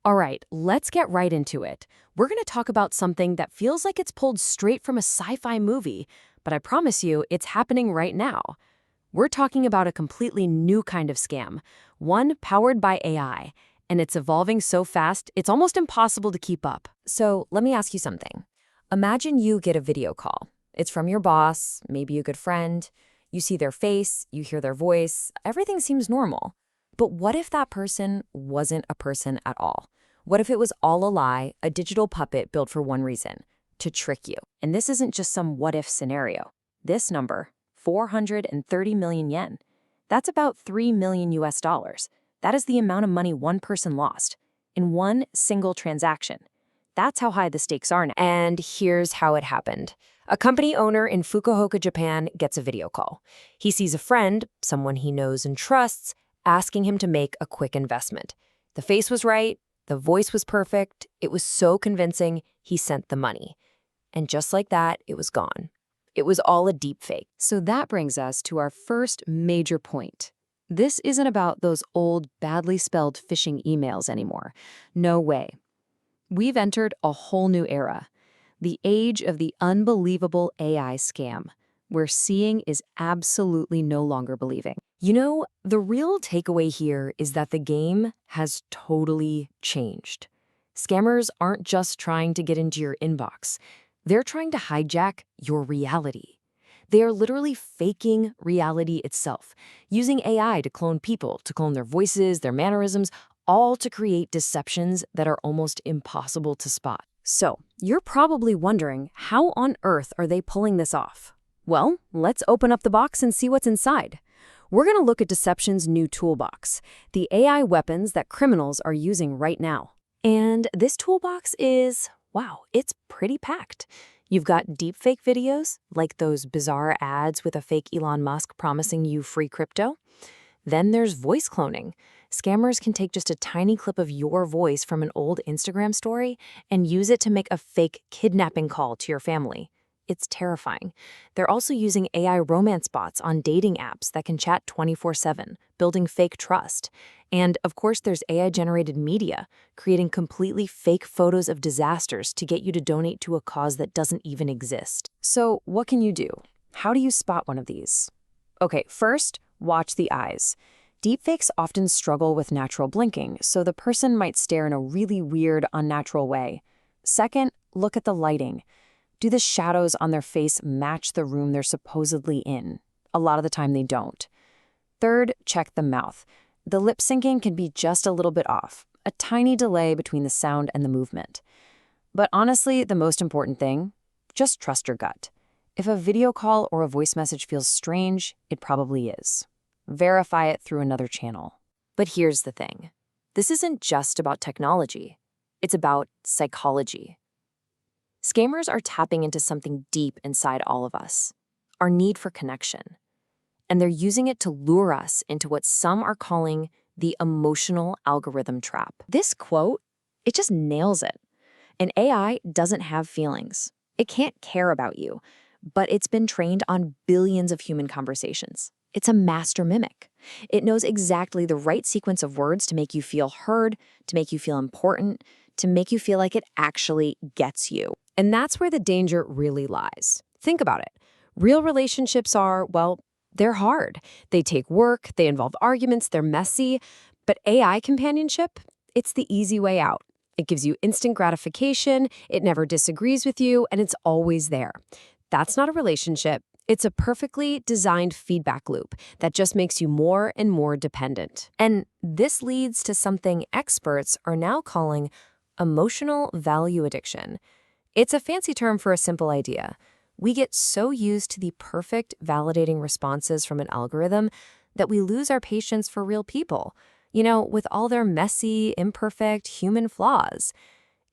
All right, let's get right into it. We're going to talk about something that feels like it's pulled straight from a sci-fi movie, but I promise you it's happening right now. We're talking about a completely new kind of scam, one powered by AI, and it's evolving so fast it's almost impossible to keep up. So let me ask you something. Imagine you get a video call. It's from your boss, maybe a good friend. You see their face, you hear their voice, everything seems normal. But what if that person wasn't a person at all? What if it was all a lie, a digital puppet built for one reason, to trick you? And this isn't just some what-if scenario. This number, 430 million yen. That's about 3 million US dollars. That is the amount of money one person lost in one single transaction. That's how high the stakes are now. And here's how it happened. A company owner in Fukuoka, Japan gets a video call. He sees a friend, someone he knows and trusts, asking him to make a quick investment. The face was right, the voice was perfect, it was so convincing, he sent the money. And just like that, it was gone. It was all a deep fake. So that brings us to our first major point. This isn't about those old, badly spelled phishing emails anymore. No way. We've entered a whole new era, the age of the unbelievable AI scam, where seeing is absolutely no longer believing. You know, the real takeaway here is that the game has totally changed. Scammers aren't just trying to get into your inbox. They're trying to hijack your reality. They are literally faking reality itself, using AI to clone people, to clone their voices, their mannerisms, all to create deceptions that are almost impossible to spot. So, you're probably wondering, how on earth are they pulling this off? Well, let's open up the box and see what's inside. We're going to look at deception's new toolbox, the AI weapons that criminals are using right now. And this toolbox is, wow, it's pretty packed. You've got deepfake videos, like those bizarre ads with a fake Elon Musk promising you free crypto. Then there's voice cloning. Scammers can take just a tiny clip of your voice from an old Instagram story and use it to make a fake kidnapping call to your family. It's terrifying. They're also using AI romance bots on dating apps that can chat 24/7, building fake trust. And of course, there's AI-generated media, creating completely fake photos of disasters to get you to donate to a cause that doesn't even exist. So what can you do? How do you spot one of these? Okay, first, watch the eyes. Deepfakes often struggle with natural blinking, so the person might stare in a really weird, unnatural way. Second, look at the lighting. Do the shadows on their face match the room they're supposedly in? A lot of the time they don't. Third, check the mouth. The lip syncing can be just a little bit off, a tiny delay between the sound and the movement. But honestly, the most important thing, just trust your gut. If a video call or a voice message feels strange, it probably is. Verify it through another channel. But here's the thing. This isn't just about technology. It's about psychology. Scammers are tapping into something deep inside all of us, our need for connection. And they're using it to lure us into what some are calling the emotional algorithm trap. This quote, it just nails it. An AI doesn't have feelings. It can't care about you, but it's been trained on billions of human conversations. It's a master mimic. It knows exactly the right sequence of words to make you feel heard, to make you feel important, to make you feel like it actually gets you. And that's where the danger really lies. Think about it. Real relationships are, well, they're hard. They take work, they involve arguments, they're messy. But AI companionship, it's the easy way out. It gives you instant gratification, it never disagrees with you, and it's always there. That's not a relationship. It's a perfectly designed feedback loop that just makes you more and more dependent. And this leads to something experts are now calling emotional value addiction. It's a fancy term for a simple idea. We get so used to the perfect validating responses from an algorithm that we lose our patience for real people, with all their messy, imperfect human flaws.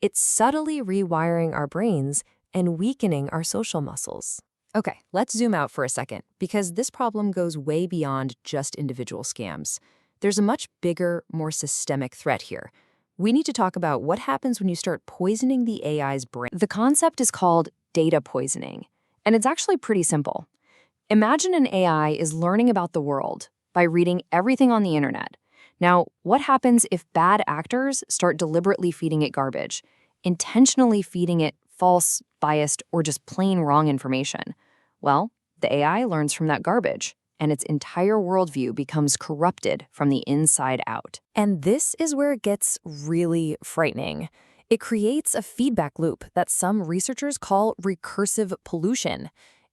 It's subtly rewiring our brains and weakening our social muscles. Okay, let's zoom out for a second, because this problem goes way beyond just individual scams. There's a much bigger, more systemic threat here. We need to talk about what happens when you start poisoning the AI's brain. The concept is called data poisoning, and it's actually pretty simple. Imagine an AI is learning about the world by reading everything on the internet. Now, what happens if bad actors start deliberately feeding it garbage, intentionally feeding it false, biased, or just plain wrong information? Well, the AI learns from that garbage, and its entire worldview becomes corrupted from the inside out. And this is where it gets really frightening. It creates a feedback loop that some researchers call recursive pollution.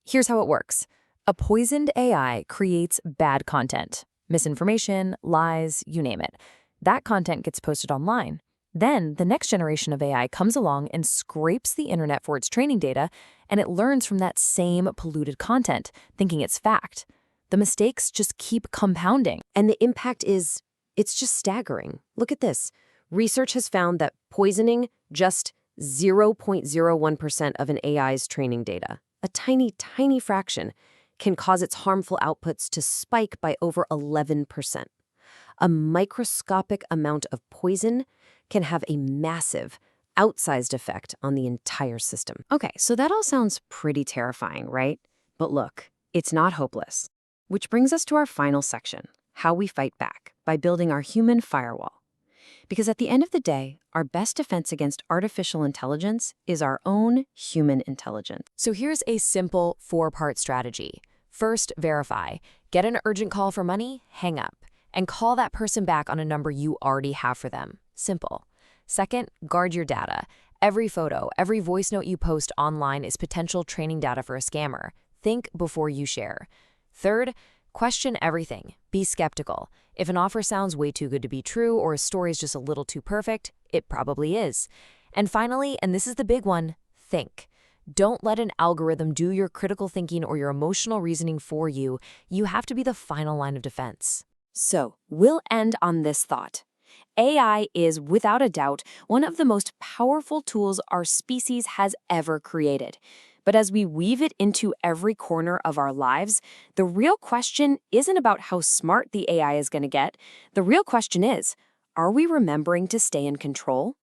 Here's how it works. A poisoned AI creates bad content. Misinformation, lies, you name it. That content gets posted online. Then the next generation of AI comes along and scrapes the internet for its training data, and it learns from that same polluted content, thinking it's fact. The mistakes just keep compounding. And the impact it's just staggering. Look at this. Research has found that poisoning just 0.01% of an AI's training data, a tiny, tiny fraction, can cause its harmful outputs to spike by over 11%. A microscopic amount of poison can have a massive, outsized effect on the entire system. Okay, so that all sounds pretty terrifying, right? But look, it's not hopeless. Which brings us to our final section, how we fight back by building our human firewall. Because at the end of the day, our best defense against artificial intelligence is our own human intelligence. So here's a simple 4-part strategy. First, verify. Get an urgent call for money, hang up, and call that person back on a number you already have for them. Simple. Second, guard your data. Every photo, every voice note you post online is potential training data for a scammer. Think before you share. Third, question everything. Be skeptical. If an offer sounds way too good to be true or a story is just a little too perfect, it probably is. And finally, and this is the big one, think. Don't let an algorithm do your critical thinking or your emotional reasoning for you. You have to be the final line of defense. So, we'll end on this thought. AI is, without a doubt, one of the most powerful tools our species has ever created. But as we weave it into every corner of our lives, the real question isn't about how smart the AI is going to get. The real question is, are we remembering to stay in control?